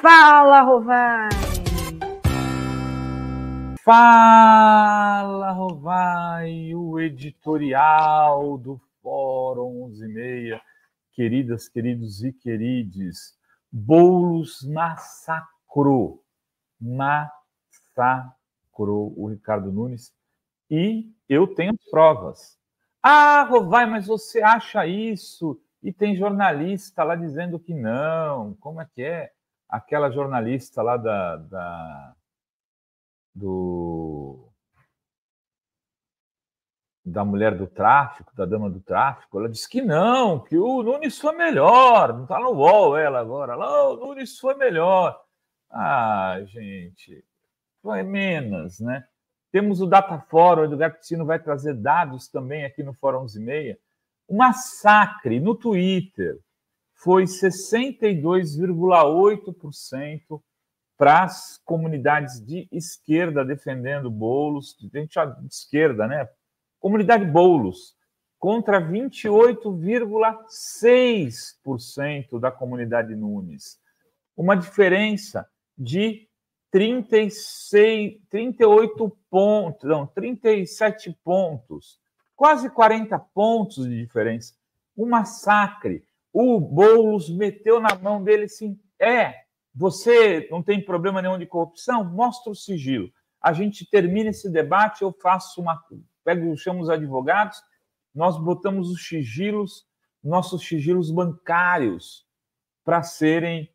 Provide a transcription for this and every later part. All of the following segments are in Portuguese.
Fala, Rovai! Fala, Rovai, o editorial do Fórum 11:30. Queridas, queridos e querides, Boulos massacrou o Ricardo Nunes e eu tenho provas. Ah, Rovai, mas você acha isso? E tem jornalista lá dizendo que não. Como é que é? Aquela jornalista lá da mulher do tráfico, da dama do tráfico, ela disse que não, que o Nunes foi melhor. Não está no UOL ela agora. Lá, o Nunes foi melhor. Ah, gente, é menos, né? Temos o Dataforum, o Edgar Piscino vai trazer dados também aqui no Fórum 11:30. O massacre no Twitter foi 62,8% para as comunidades de esquerda defendendo Boulos, de esquerda, né? Comunidade Boulos, contra 28,6% da comunidade Nunes. Uma diferença de 38 pontos, não, 37 pontos, quase 40 pontos de diferença. Um massacre. O Boulos meteu na mão dele assim, você não tem problema nenhum de corrupção? Mostra o sigilo. A gente termina esse debate, eu chamo os advogados, nós botamos os sigilos, nossos sigilos bancários, para serem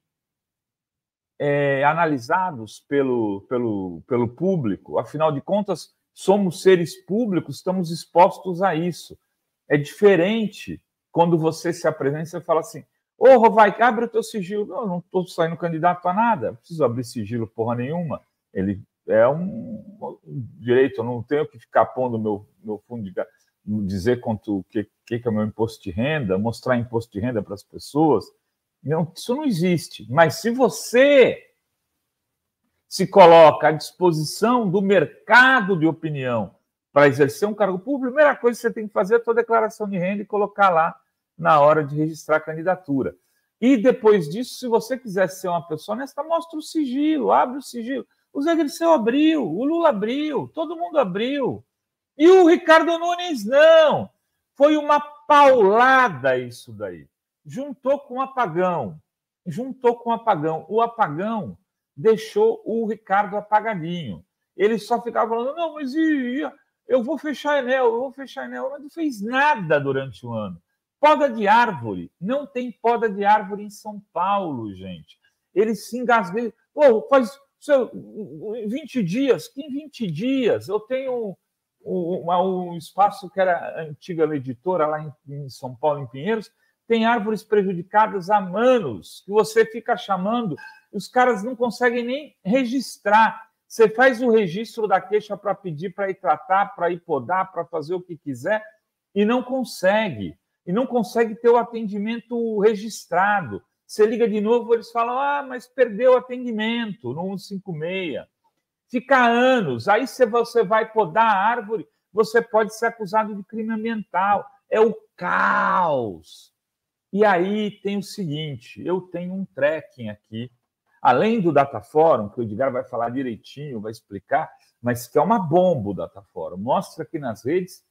analisados pelo público. Afinal de contas, somos seres públicos, estamos expostos a isso. É diferente quando você se apresenta e você fala assim, ô, Rovai, abre o teu sigilo. Não estou saindo candidato a nada, não preciso abrir sigilo porra nenhuma. Ele é um direito, eu não tenho que ficar pondo meu fundo de dizer quanto o que é o meu imposto de renda, mostrar imposto de renda para as pessoas. Não, isso não existe. Mas se você se coloca à disposição do mercado de opinião para exercer um cargo público, a primeira coisa que você tem que fazer é a sua declaração de renda e colocar lá na hora de registrar a candidatura. E depois disso, se você quiser ser uma pessoa honesta, mostra o sigilo, abre o sigilo. O Zé Dirceu abriu, o Lula abriu, todo mundo abriu. E o Ricardo Nunes não. Foi uma paulada isso daí. Juntou com o apagão. O apagão deixou o Ricardo apagadinho. Ele só ficava falando, não, mas eu vou fechar a Enel, mas não fez nada durante o ano. Poda de árvore. Não tem poda de árvore em São Paulo, gente. Ele se engasgou. Faz 20 dias. Que 20 dias? Eu tenho um espaço que era a antiga editora lá em São Paulo, em Pinheiros, tem árvores prejudicadas há anos, que você fica chamando, os caras não conseguem nem registrar. Você faz o registro da queixa para pedir para ir tratar, para ir podar, para fazer o que quiser, e não consegue. E não consegue ter o atendimento registrado. Você liga de novo, eles falam, mas perdeu o atendimento no 156. Fica anos. Aí, se você vai podar a árvore, você pode ser acusado de crime ambiental. É o caos. E aí tem o seguinte, eu tenho um tracking aqui, além do Dataforum, que o Edgar vai falar direitinho, vai explicar, mas que é uma bomba o Dataforum. Mostra aqui nas redes,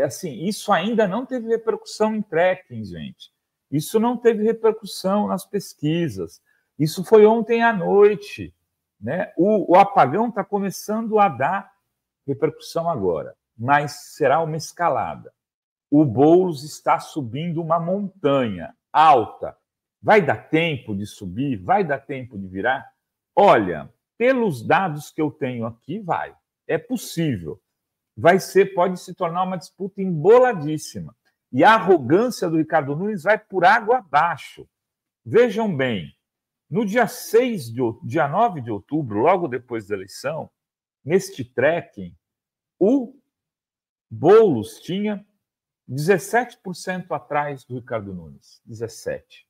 assim, isso ainda não teve repercussão em tracking, gente. Isso não teve repercussão nas pesquisas. Isso foi ontem à noite. Né? O apagão está começando a dar repercussão agora, mas será uma escalada. O Boulos está subindo uma montanha alta. Vai dar tempo de subir? Vai dar tempo de virar? Olha, pelos dados que eu tenho aqui, vai. É possível. Pode se tornar uma disputa emboladíssima. E a arrogância do Ricardo Nunes vai por água abaixo. Vejam bem, no dia 9 de outubro, logo depois da eleição, neste tracking, o Boulos tinha 17% atrás do Ricardo Nunes. 17%.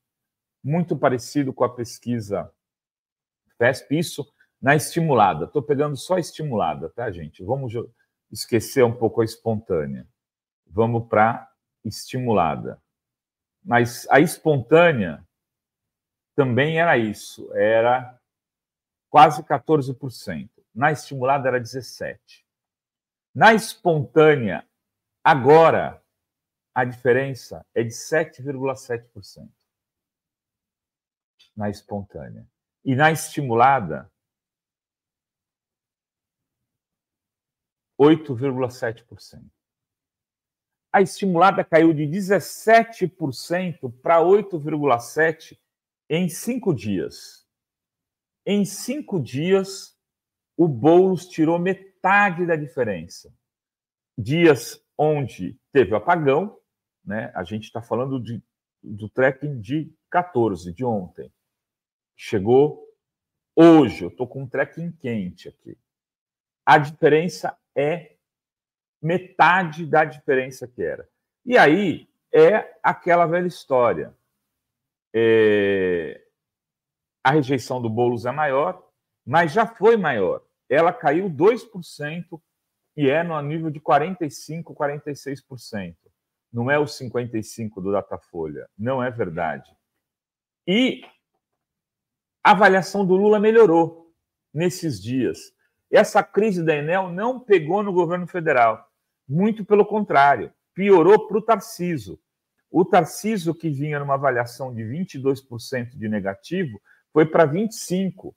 Muito parecido com a pesquisa FESP, isso na estimulada. Estou pegando só a estimulada, tá, gente? Vamos esquecer um pouco a espontânea. Vamos para estimulada. Mas a espontânea também era isso, era quase 14%. Na estimulada era 17%. Na espontânea, agora, a diferença é de 7,7%. Na espontânea. E na estimulada, 8,7%. A estimulada caiu de 17% para 8,7% em 5 dias. Em 5 dias, o Boulos tirou metade da diferença. Dias onde teve o apagão, né? A gente está falando do tracking de 14, de ontem. Chegou hoje, eu estou com um tracking quente aqui. A diferença é metade da diferença que era. E aí é aquela velha história. A rejeição do Boulos é maior, mas já foi maior. Ela caiu 2% e é no nível de 45%, 46%. Não é o 55% do Datafolha. Não é verdade. E a avaliação do Lula melhorou nesses dias. Essa crise da Enel não pegou no governo federal. Muito pelo contrário, piorou para o Tarcísio. O Tarcísio, que vinha numa avaliação de 22% de negativo, foi para 25%.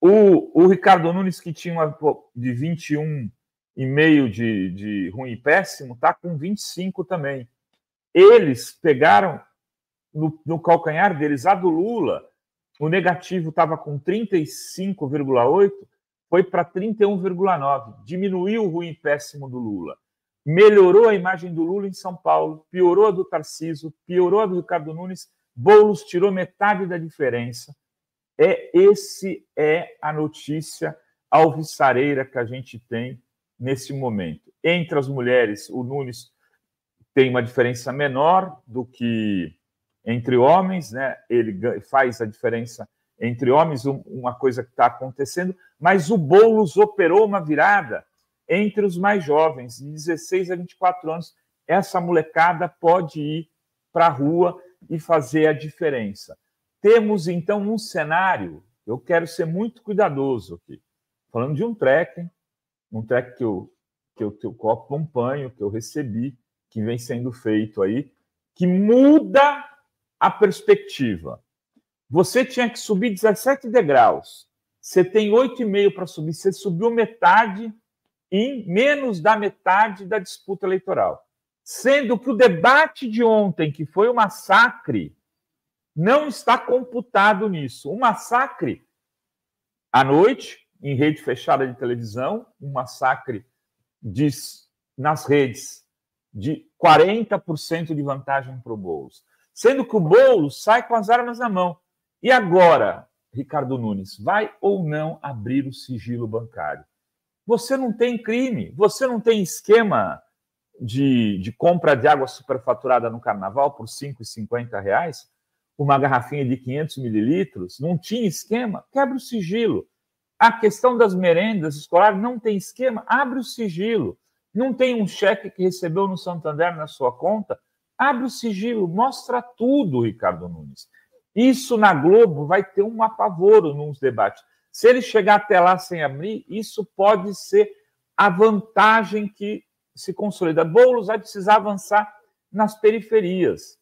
O Ricardo Nunes, que tinha uma de 21,5% de ruim e péssimo, está com 25% também. Eles pegaram no calcanhar deles a do Lula, o negativo estava com 35,8%, foi para 31,9%. Diminuiu o ruim e péssimo do Lula. Melhorou a imagem do Lula em São Paulo, piorou a do Tarcísio, piorou a do Ricardo Nunes, Boulos tirou metade da diferença. Esse é a notícia alvissareira que a gente tem nesse momento. Entre as mulheres, o Nunes tem uma diferença menor do que entre homens, né? Ele faz a diferença entre homens, uma coisa que está acontecendo, mas o Boulos operou uma virada entre os mais jovens, de 16 a 24 anos. Essa molecada pode ir para a rua e fazer a diferença. Temos, então, um cenário, eu quero ser muito cuidadoso aqui, falando de um tracking que eu acompanho, que eu recebi, que vem sendo feito aí, que muda a perspectiva. Você tinha que subir 17 degraus, você tem 8,5 para subir, você subiu metade em menos da metade da disputa eleitoral. Sendo que o debate de ontem, que foi um massacre, não está computado nisso. Um massacre à noite, em rede fechada de televisão, um massacre nas redes de 40% de vantagem para o Boulos. Sendo que o Boulos sai com as armas na mão. E agora, Ricardo Nunes, vai ou não abrir o sigilo bancário? Você não tem crime, você não tem esquema de compra de água superfaturada no Carnaval por R$ 5,50, uma garrafinha de 500 mililitros, não tinha esquema, quebra o sigilo. A questão das merendas escolares não tem esquema, abre o sigilo. Não tem um cheque que recebeu no Santander na sua conta, abre o sigilo, mostra tudo, Ricardo Nunes. Isso na Globo vai ter um apavoro nos debates. Se ele chegar até lá sem abrir, isso pode ser a vantagem que se consolida. Boulos vai precisar avançar nas periferias.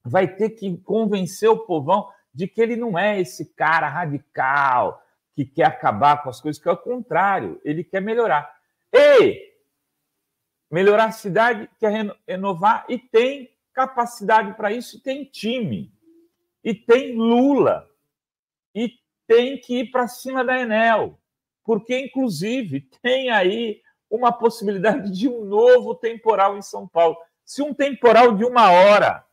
Vai ter que convencer o povão de que ele não é esse cara radical que quer acabar com as coisas, que é o contrário, ele quer melhorar. E melhorar a cidade, quer renovar, e tem capacidade para isso, tem time, e tem Lula, e tem que ir para cima da Enel, porque, inclusive, tem aí uma possibilidade de um novo temporal em São Paulo. Se um temporal de 1 hora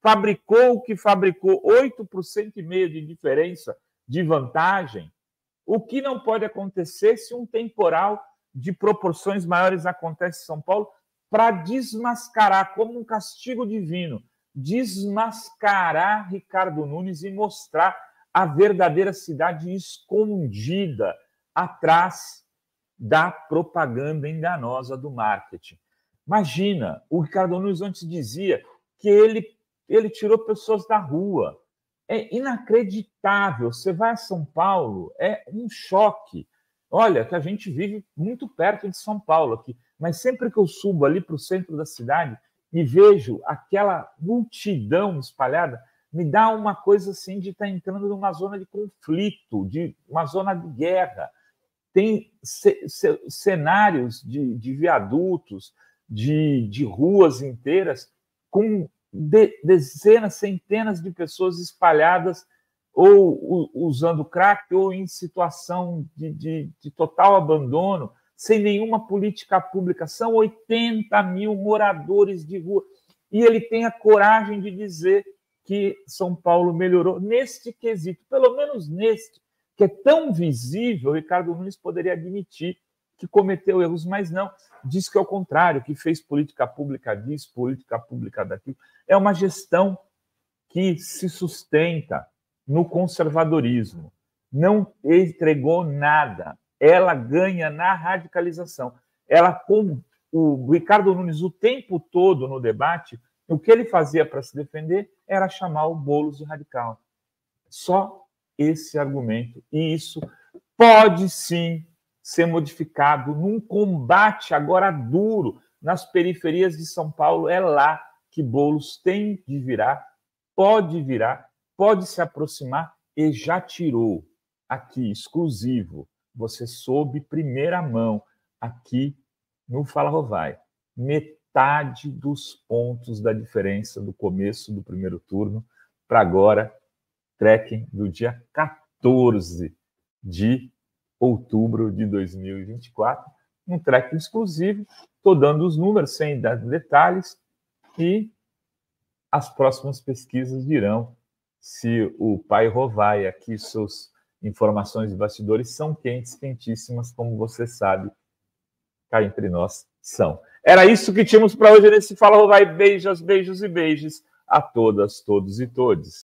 fabricou o que fabricou, 8,5% de diferença de vantagem, o que não pode acontecer se um temporal de proporções maiores acontece em São Paulo, para desmascarar, como um castigo divino, desmascarar Ricardo Nunes e mostrar a verdadeira cidade escondida atrás da propaganda enganosa do marketing. Imagina, o Ricardo Nunes antes dizia que ele tirou pessoas da rua. É inacreditável. Você vai a São Paulo, é um choque. Olha, que a gente vive muito perto de São Paulo aqui, mas sempre que eu subo ali para o centro da cidade e vejo aquela multidão espalhada, me dá uma coisa assim de estar entrando numa zona de conflito, de uma zona de guerra. Tem cenários de viadutos, de ruas inteiras, com dezenas, centenas de pessoas espalhadas, ou usando crack, ou em situação de total abandono, sem nenhuma política pública. São 80 mil moradores de rua. E ele tem a coragem de dizer que São Paulo melhorou neste quesito, pelo menos neste, que é tão visível. Ricardo Nunes poderia admitir que cometeu erros, mas não. Diz que é o contrário, que fez política pública disso, política pública daquilo. É uma gestão que se sustenta no conservadorismo. Não entregou nada. Ela ganha na radicalização. Ela, como o Ricardo Nunes, o tempo todo no debate, o que ele fazia para se defender era chamar o Boulos de radical. Só esse argumento. E isso pode, sim, ser modificado num combate agora duro nas periferias de São Paulo. É lá que Boulos tem de virar, pode se aproximar e já tirou aqui, exclusivo. Você soube primeira mão aqui no Fala Rovai. Metade dos pontos da diferença do começo do primeiro turno para agora, tracking do dia 14 de outubro de 2024. Um tracking exclusivo. Estou dando os números sem dar detalhes e as próximas pesquisas dirão se o pai Rovai, aqui suas informações de bastidores são quentes, quentíssimas, como você sabe, cá entre nós são. Era isso que tínhamos para hoje nesse Fala Rovai. Beijos, beijos e beijos a todas, todos e todes.